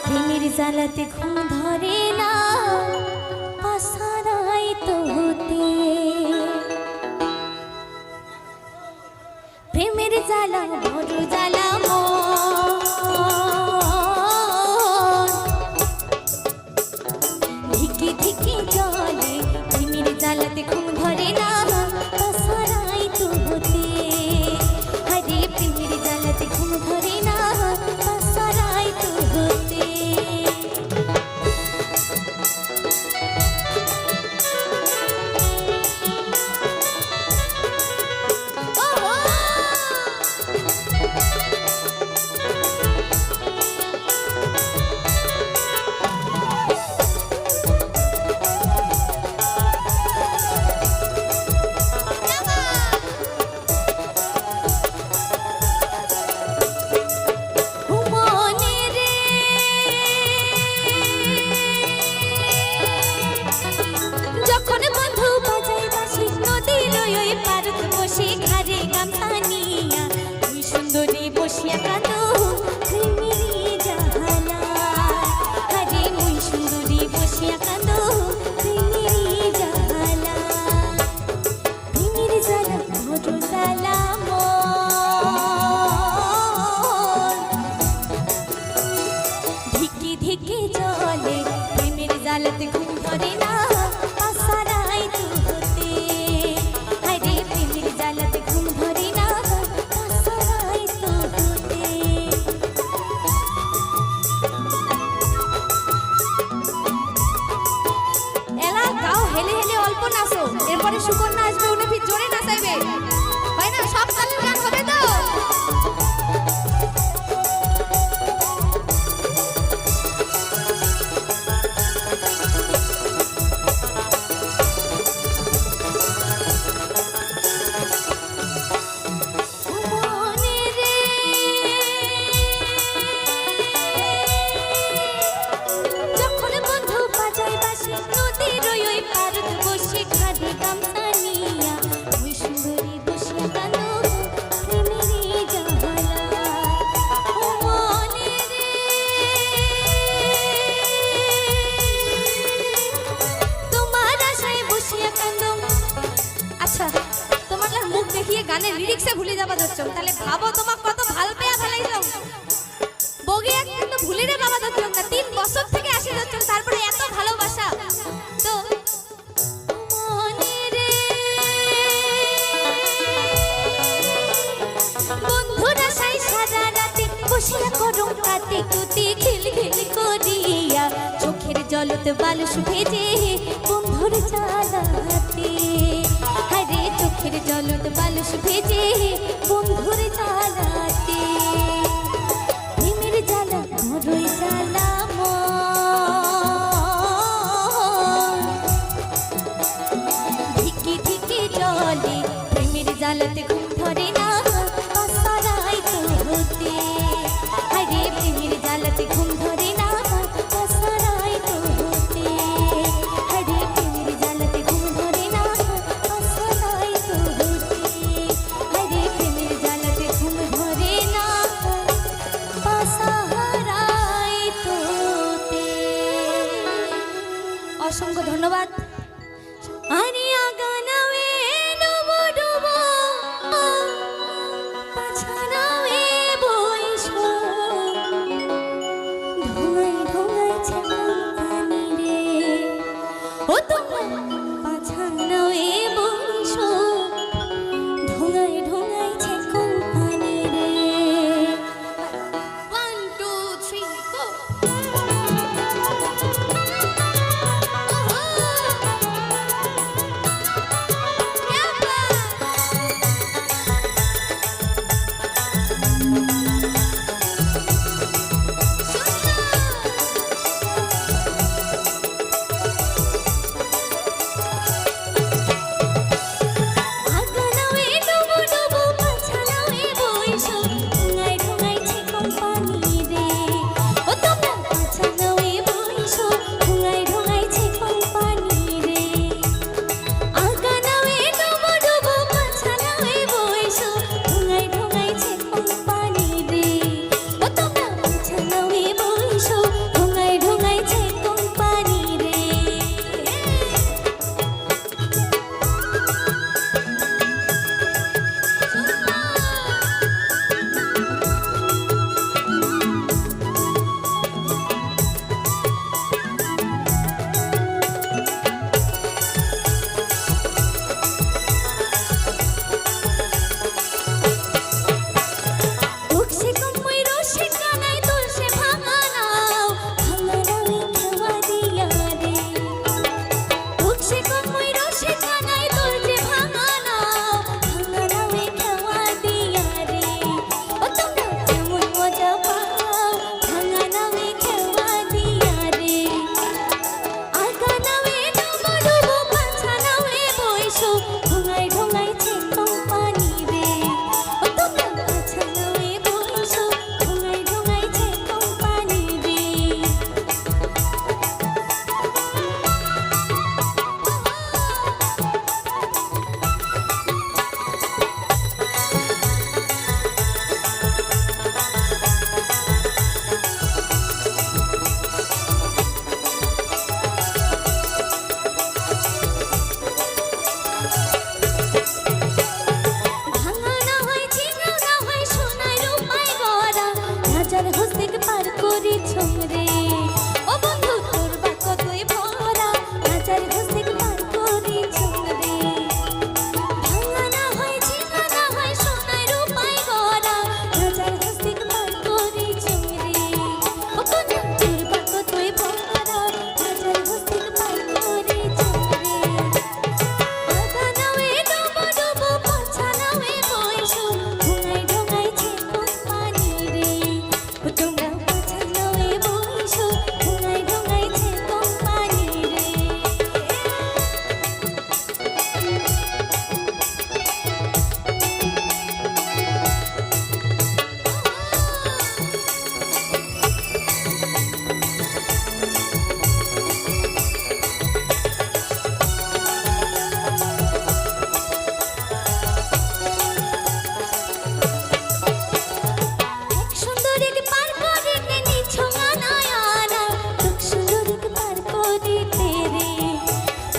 প্রেমের জ্বালাতে ঘুম ধরে না আশারাই তো হতে প্রেমের জ্বালা বড় জ্বালা ধিকে ধিকে চলে প্রেমের জ্বালাতে ঘুম ধরে না আশারাই তো হতে হরে প্রেমের জ্বালাতে ঘুম ধরে না আশারাই তো হতে জ্বালাতে ঘুম ধরে না আশারাই তো হতে হরে প্রেমের জ্বালাতে ঘুম ধরে না আশারাই তো হতে এলা গাও হেলে হেলে অল্প নাচো এরপরে সুকন্যা আসবে উনি ফির জোরে নাচাইবে হয় না সব তালের গান হবে তো গানের লিরিক্সে ভুলে যাবা যাচ্ছ তাহলে ভাবো তোমাক কত ভাল পেয়া ফেলাইছো বগি এক কিন্তু ভুলে রে বাবা যাচ্ছ না 3 বছর থেকে আসি যাচ্ছ তারপরে এত ভালোবাসা তো মনে রে বন্ধুরা সাই সারা রাতে বসিয়া করুম কাতে কুতে খিল খিল করিয়া চোখের জলতে বালুস ভেজে বন্ধুর জ্বালাতে হরে চোখের জলত বালুস ভেজে বন্ধুর জ্বালাতে প্রেমের জ্বালা বড়ই জ্বালা ধিকে ধিকে চলে প্রেমের জ্বালাতে ঘুম ধরে না আশারাই তো হতে হরে প্রেমের জ্বালাতে ঘুম ধরে না আশারাই তো হতে হরে প্রেমের জ্বালাতে ঘুম ধরে না আশারাই তো হতে হরে প্রেমের জ্বালাতে ঘুম ধরে করি ছুমরে ও বন্ধু তোর বা কতই ভরা হাজার হোসেক পার করি ছুমরে ভাঙা না হয় ছিনা না হয় সোনায় রূপায় গড়া হাজার হোসেক পার করি ছুমরে ও বন্ধু তোর বা কতই ভরা হাজার হোসেক পার করি ছুমরে আগা নাওয়ে ডুবো ডুবো পাছা নাওয়ে বইসো ঢোঙায় ঢোঙাইছে কোম্পানি রে ও তোমরা পাছা নাওয়ে বইসো ঢোঙায় ঢোঙাইছে কোম্পানি রে এক সুন্দরীকে পার করিতে নিছো মানায়ানা এক সুন্দরীকে পার করিতে রে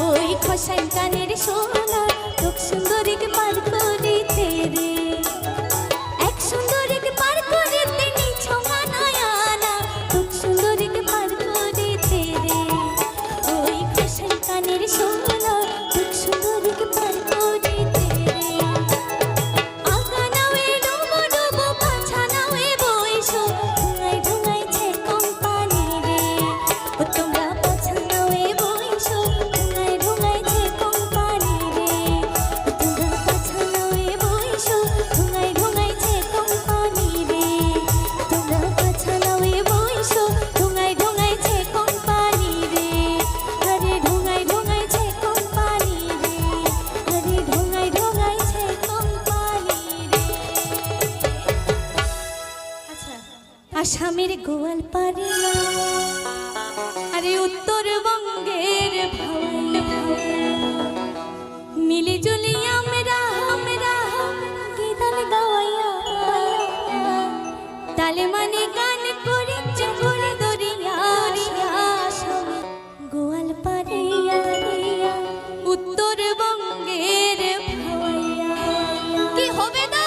ওই খোসাই কানের সোনা এক সুন্দরীকে পার করিতে রে এক সুন্দরীকে পার করিতে নিছো মানায়ানা এক সুন্দরীকে পার করিতে রে ওই খোসাই কানের সোনা এক সুন্দরীকে পার করিতে রে আগা নাওয়ে ডুবো ডুবো পাছা নাওয়ে বইসো ঢোঙায় ঢোঙাইছে কোম্পানি রে ও তোমরা পাছা নাওয়ে বইসো ঢোঙায় ঢোঙাইছে কোম্পানি রে ও তোমরা পাছা নাওয়ে বইসো ঢোঙায় ঢোঙাইছে কোম্পানি রে তোমরা পাছা নাওয়ে বইসো ঢোঙায় ঢোঙাইছে কোম্পানি রে আরে ঢোঙায় ঢোঙাইছে কোম্পানি রে আরে ঢোঙায় ঢোঙাইছে কোম্পানি রে আচ্ছা আসামের গোয়ালপাড়িয়া আরে উত্তরবঙ্গের ভাওয়াইয়া মিলি জুলি আমরা গীতান গাওয়াইয়া তালে মানে গান করি চলে দরিয়া আসামের গোয়ালপাড়িয়া উত্তরবঙ্গের ভাওয়াইয়া কি হবে না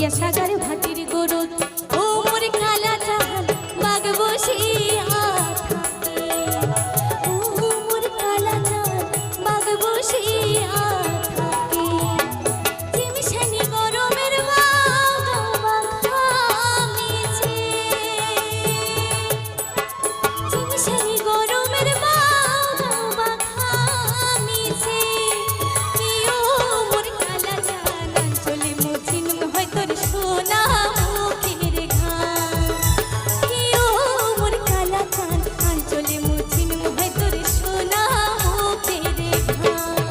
ইয়া সাগর ভাটির গরু ও মোর খালা চাহান বাগ বসিয়া থাকে ও মোর খালা চাহান বাগ বসিয়া থাকে চিমশানি গরমের বাবা খামিছে চিমশানি গরমের বাবা খামিছে কি ও মোর খালা চাহান চলে মুছিন হয় তোর সোনা মুখের ঘাম কি ও মোর খালা চাহান আঞ্চলে মুছিন হয় তোর সোনা মুখের ঘাম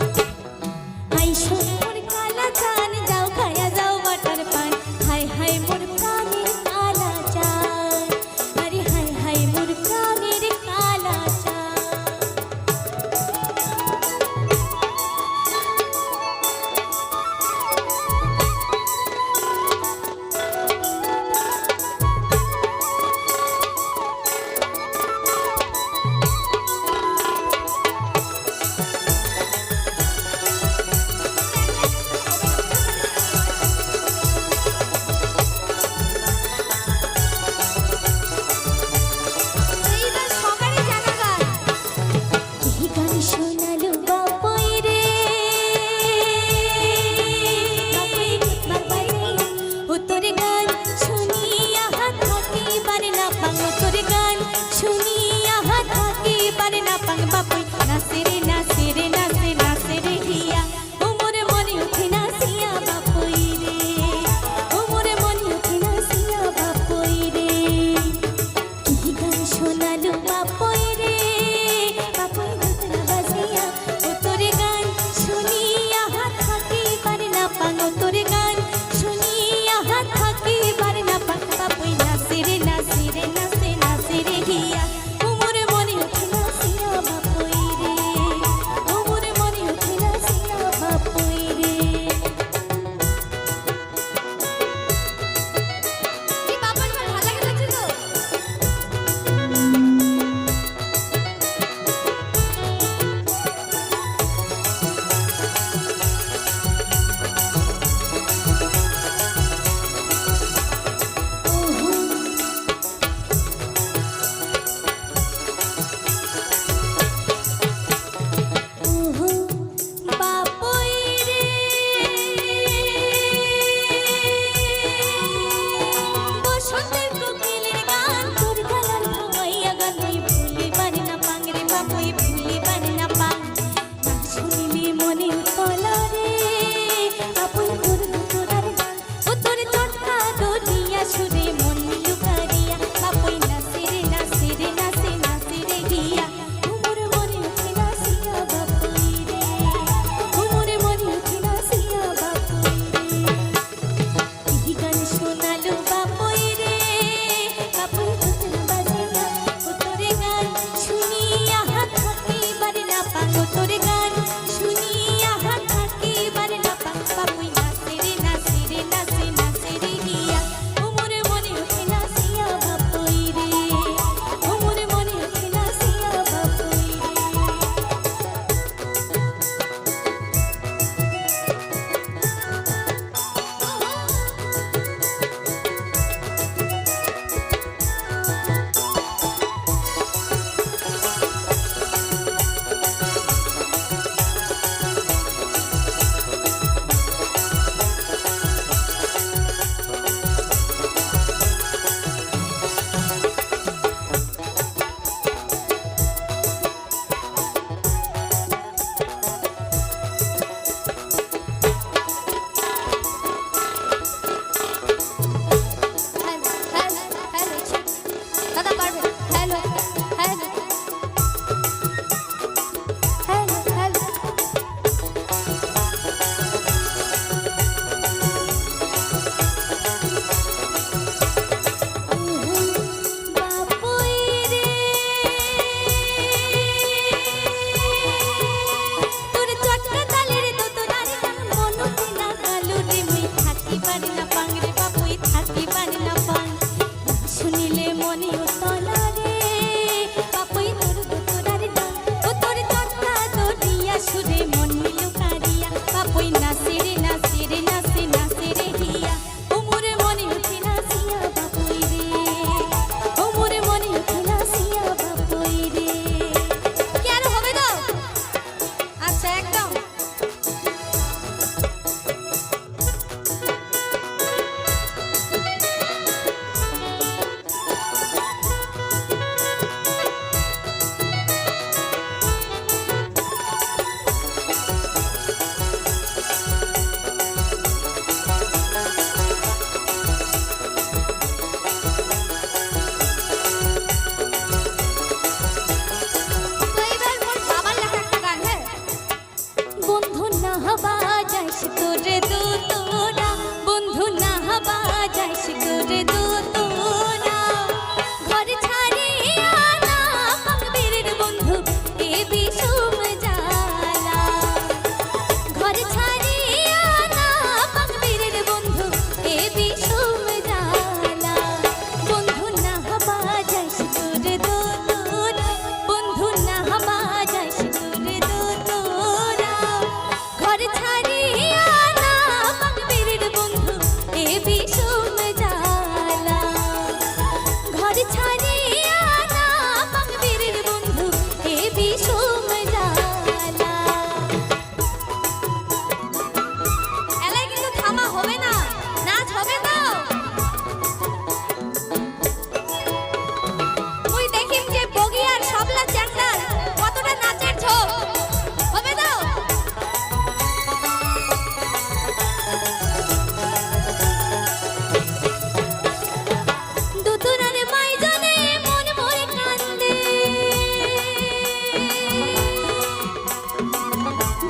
আইসো মোর কালা চান যাও খায়া যাও বাটার পান হাই হাই মোর প্রাণের কালা চান আরে হাই হাই মোর প্রাণের কালা চান এইবার সবারই জানা গান এই গান শোনালো বাপাই রে বাপাই রে ও তোর গান শুনিয়া থাকি পারে না পাং ও তোর গান শুনিয়া থাকি পারে না পাং বাপাই নাচে রে নাচে রে নাচে নাচে রে হিয়া ও মোরে মনে উঠে নাচিয়া বাপাই রে ও মোরে মনে উঠে নাচিয়া বাপাই রে কি গান শোনালো বাপাই রে বাপাই ধুতরা বাজিয়া ও তোর গান শুনিয়া থাকি পারে না পাং ও তোর গান শুনিয়া থাকি পারে না পাং বাপাই নাচে রে নাচে রে নাচে নাচে রে হিয়া ও মোরে মনে উঠে নাচিয়া বাপাই রে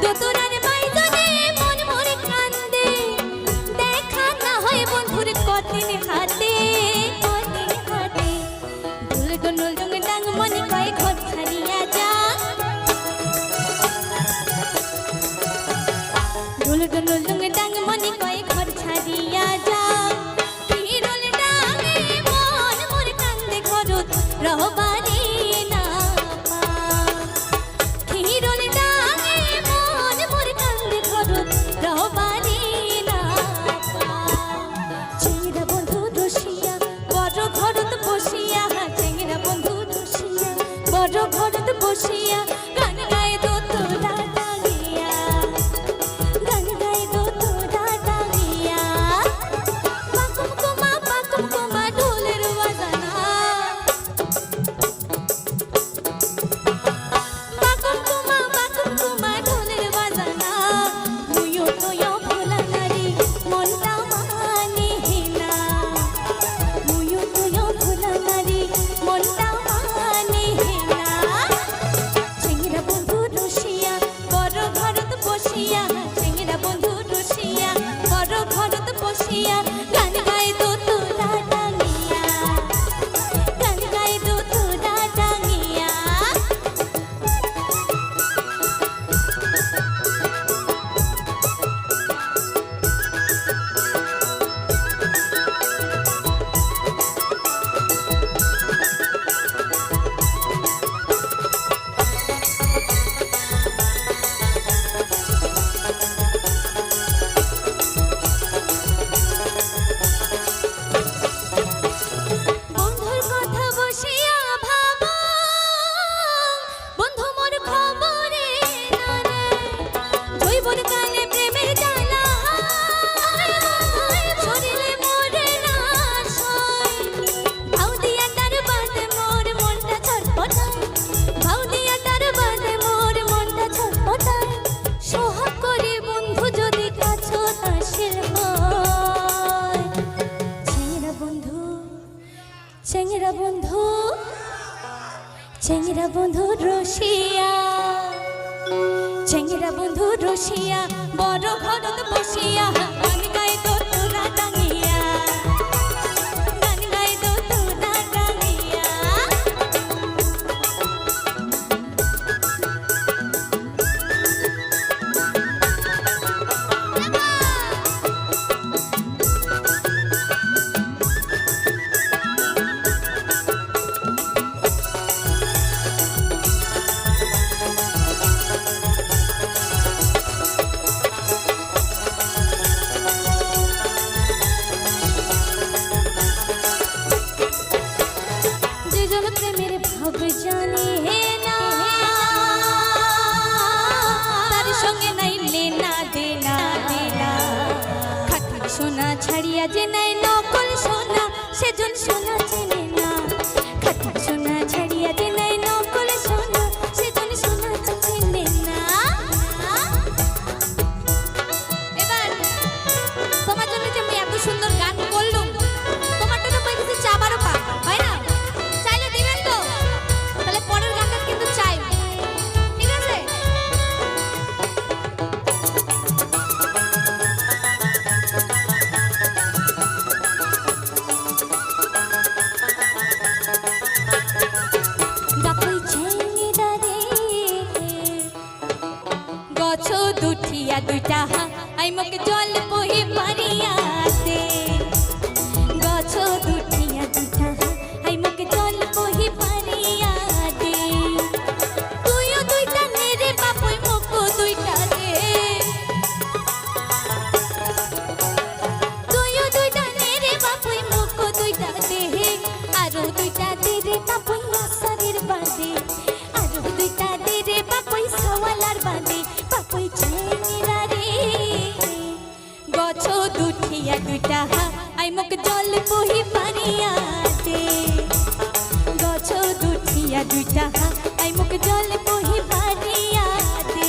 দোতরার বাইজনে মন মরে কান্দে, দেখা না হয় বন্ধুর কদিন হাতে কদিন হাতে। দুল দুল ডুং ডাং মনে কয় ঘর ছাড়িয়া যা, দুল দুল ডুং ডাং মনে কয় ঘর ছাড়িয়া যা। হিরোল ডাঙে মন মোর কান্দে ঘরত রহবারে না পা। হিরোল ডাঙে মন মোর কান্দে ঘরত রহবারে না পা। চেংরা বন্ধু রসিয়া বড় ঘরত বসিয়া, চেংরা বন্ধু রসিয়া বড় ঘরত বসিয়া গান গায় দোতরা ডাঙিয়া, গান গায় দোতরা ডাঙিয়া। পাকুম কুমা ঢোলের বাজানা, পাকুম কুমা ঢোলের বাজানা। তুইও তুইও ভোলা নারী মনটা মানে না, তুইও তুইও ভোলা নারী মনটা মানে না। চেংরা বন্ধু রসিয়া বড় ঘরত বসিয়া, চেংরা বন্ধু রসিয়া বড় ঘরত বসিয়া গান গায় দোতরা ডাঙিয়া, গান গায় দোতরা ডাঙিয়া। বন্ধুর কথা বসিয়া ভাবো, বন্ধু মোর খবরে না রে। জৈবর কালে প্রেমের জ্বালা, শরীরে মরে না সয়। ভাউ দিয়া তার বাদে মোর মনটা ছটপটায়, ভাউ দিয়া তার বাদে মোর মনটা ছটপটায়। সোহাগ করে বন্ধু যদি কাছত আসিল হয়। চেংরা বন্ধু, চেংরা বন্ধু, চেংরা বন্ধু রসিয়া, চেংরা বন্ধু রসিয়া বড় ঘরত বসিয়া গান গায় দোতরা ডাঙিয়া, গান গায় দোতরা ডাঙিয়া। যেজন প্রেমের ভাব জানে না, তার সঙ্গে নাই লেনা দেনা দেনা। খাঁটি সোনা ছাড়িয়া যে নাই নকল সোনা, সেজন সোনা চেনে না। খাঁটি সোনা ছাড়িয়া যে নাই নকল সোনা, সেজন সোনা চেনে না। এবার তোমার জন্য যে আমি এত সুন্দর গান করলুম, তোমারটা তো পাই কিছু চাবারও পাবো, হয় না? চাইলে দিবেন তো? তাহলে পরের গানটা কিন্তু চাই, ঠিক আছে? গাকই চেংরা রে গছ দুঠিয়া দুইটা হা, আই মকে জল বহি পারিয়াতে। গছ দুঠিয়া দুইটা হা, আই মকে জল বহি পারিয়াতে। তুইও দুইটা নে রে বাপই মকো দুইটা দে, তুইও দুইটা নে রে বাপই মকো দুইটা দে। আরো দুইটা দে রে বাপই আসারের বাদে, আরো দুইটা দে রে বাপই সওয়ালার বাদে। বাপই চেংরা রে গছ দুঠিয়া দুইটা হা, আই মক জল বহি পারিয়াতে। গছ দুঠিয়া দুইটা হা, আই মক জল বহি পারিয়াতে।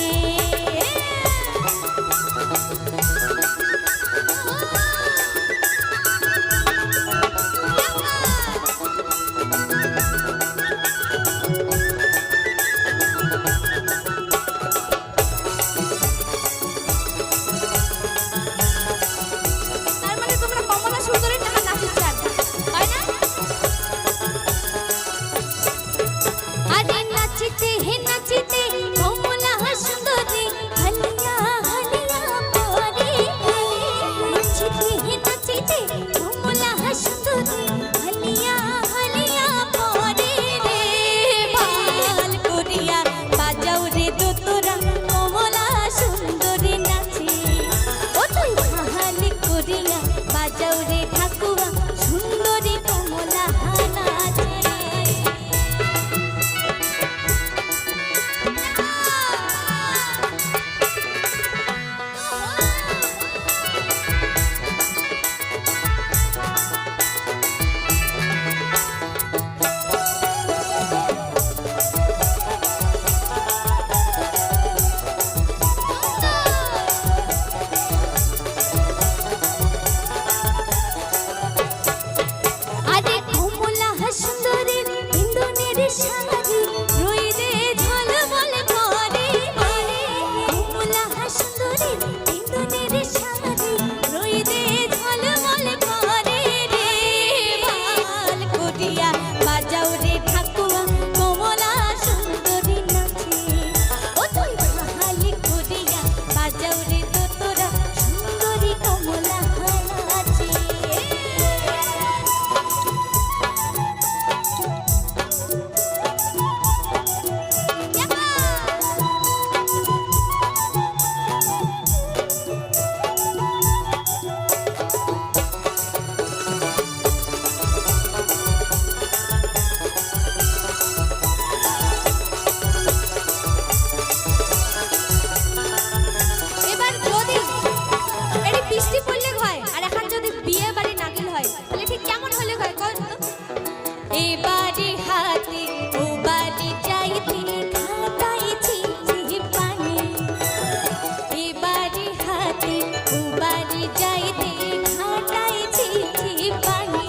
যাইতে ঘাটাই চিঠি পানি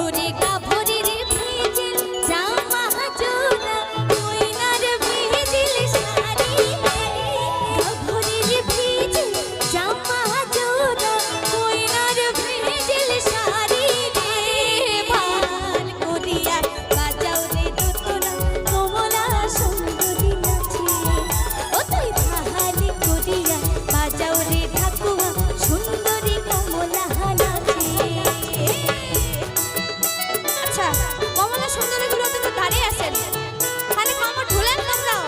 ওরে কাপড়ের ভিজিল জামা জোড়া কইনার ভিজিল শাড়ি কাপড়ের ভিজিল জামা জোড়া কইনার ভিজিল শাড়ি রে ভাল করিয়া বাজাও রে দোতরা কমলা সুন্দরী নাচে ও তুই ভাল করিয়া বাজাও রে ঠাকুয়া সুন্দরী কমলা নাচে। আচ্ছা কমলা সুন্দরী গুলো তো দাঁড়িয়ে আছেন খালি কামড় ঢুলেন তোমরাও।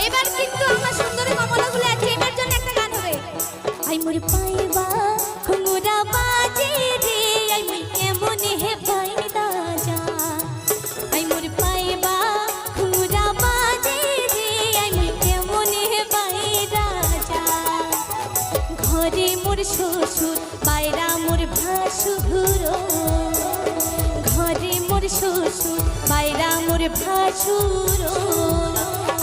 এবার কিন্তু আমার সুন্দরী কমলাগুলো আছে এটার জন্য একটা গান হবে। আই মোর পাইবা ঘুঙুরা বাজে রে আই মই কেমন হে পাইদা যা আই মোর পাইবা ঘুঙুরা বাজে রে আই মই কেমন হে পাইদা যা ঘরে মোর শ্বশুর বাইরা মোর ভাসুর ঘরে মোর শ্বশুর বাইরা মোর ভাসুর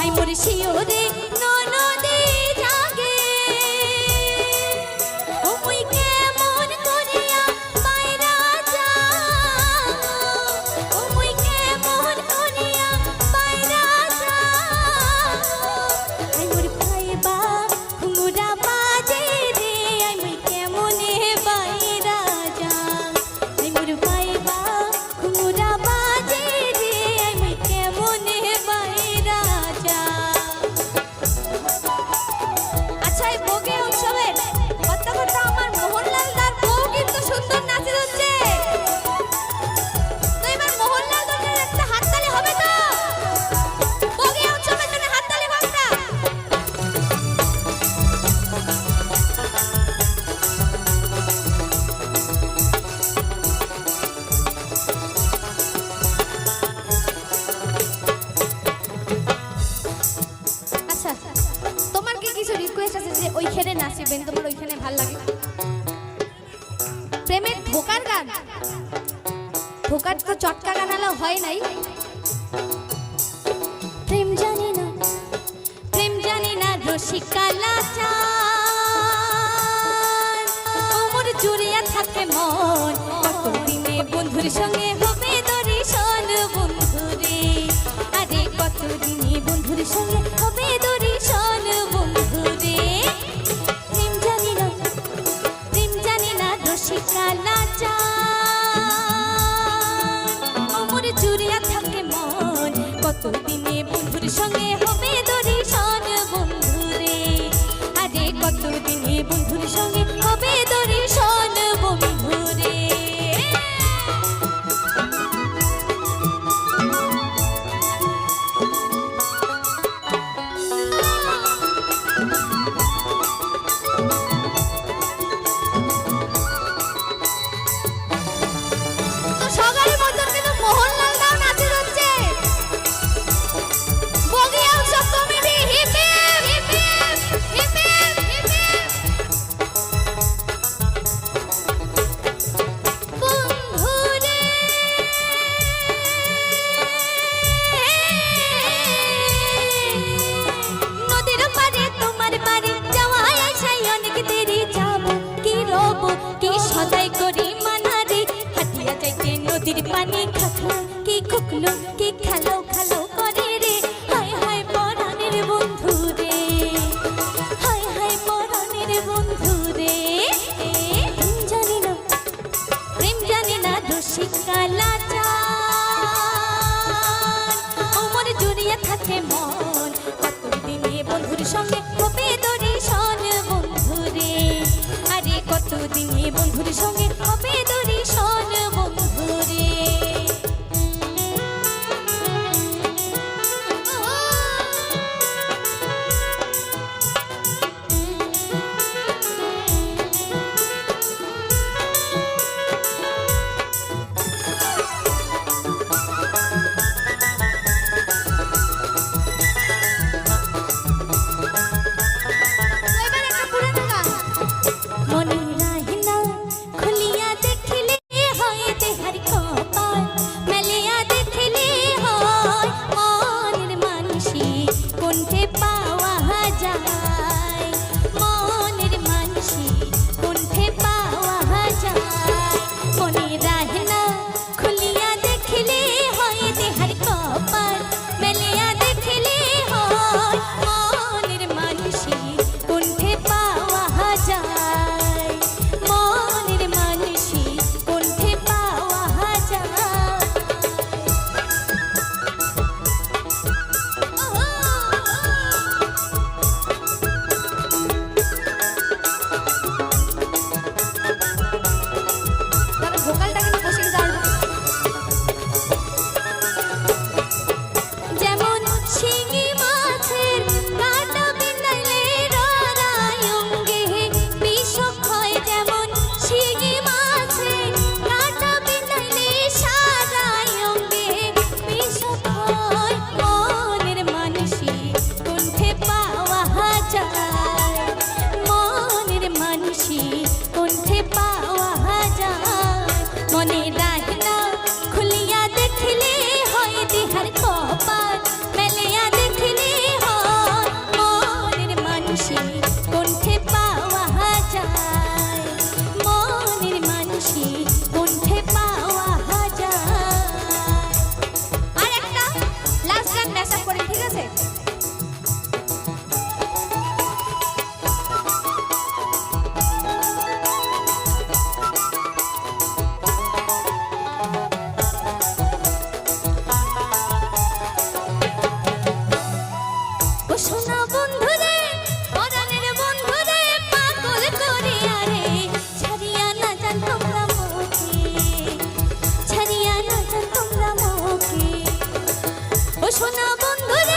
আই মোর শিওরে ননদে জাগে ও মুই কেমন করিয়া বাইরা যা ও মুই কেমন করিয়া বাইরা যা আই মোর পাইবা ঘুঙুরা বাজে রে আই মুই কেমনে বাইরা যা আই মোর পাইবা ঘুঙুরা বাজে রে আই মুই কেমনে বাইরা যা। আচ্ছা এই ভোগে উৎসবের কথা কথা আমার মোহনলাল দার বউ কিন্তু সুন্দর নাচে হচ্ছে তো এবার মোহনলাল দার একটা হাততালি হবে তো ভোগে উৎসবের জন্য হাততালি বাংলা। আচ্ছা তোমার কি কিছু রিকোয়েস্ট আছে যে ওইখানে নাচবেন তোমার ওইখানে ভাল লাগে? প্রেমের ধোকার গান ধোকার তো চটকা গান আলো হয় নাই। প্রেম জানি না রসিকা লাচার ওমর জুড়িয়া থাকে মন কতদিনে বন্ধুর সঙ্গে হবে দর্শন বন্ধুরে আরে কতদিনে বন্ধুর সঙ্গে হবে দর্শন বন্ধুরে প্রেম জানি না রসিকা লাচার ওমর জুড়িয়া থাকে মন কতদিনে বন্ধুর সঙ্গে হবে দর্শন বন্ধুরে আরে কতদিনে বন্ধুর সঙ্গে হবে দর্শন বন্ধুরে। তো সকালের মতন কিন্তু মোহনলাল দাও নাচে হচ্ছে বগিয়া উৎসব committee hip hip hip hip hip hip বন্ধুরে নদীর পারে তোমার বাড়ি যাওয়া আসাই অনেক দেরি যাব কি রব কি সদাই করি মানারে হাতিয়া যাইতে নদীর পানি খাখলো কি খুকলো কি খালো খালো করে রে হায় হায় পরাণের বন্ধু রে হায় হায় পরাণের বন্ধু রে প্রেম জানি না রসিকা লাচার ওমর জুড়িয়া থাকে মন কতদিনে বন্ধুর সঙ্গে হবে দর্শন বন্ধুরে আরে কতদিনে বন্ধুর সঙ্গে হবে দর্শন বন্ধুরে। আছে। ও সোনা বন্ধু রে, পরাণের বন্ধু রে, পাগল করে আরে ছাড়িয়া না যান তোমরা মোকে, ছাড়িয়া না যান তোমরা মোকে। ও সোনা বন্ধু রে,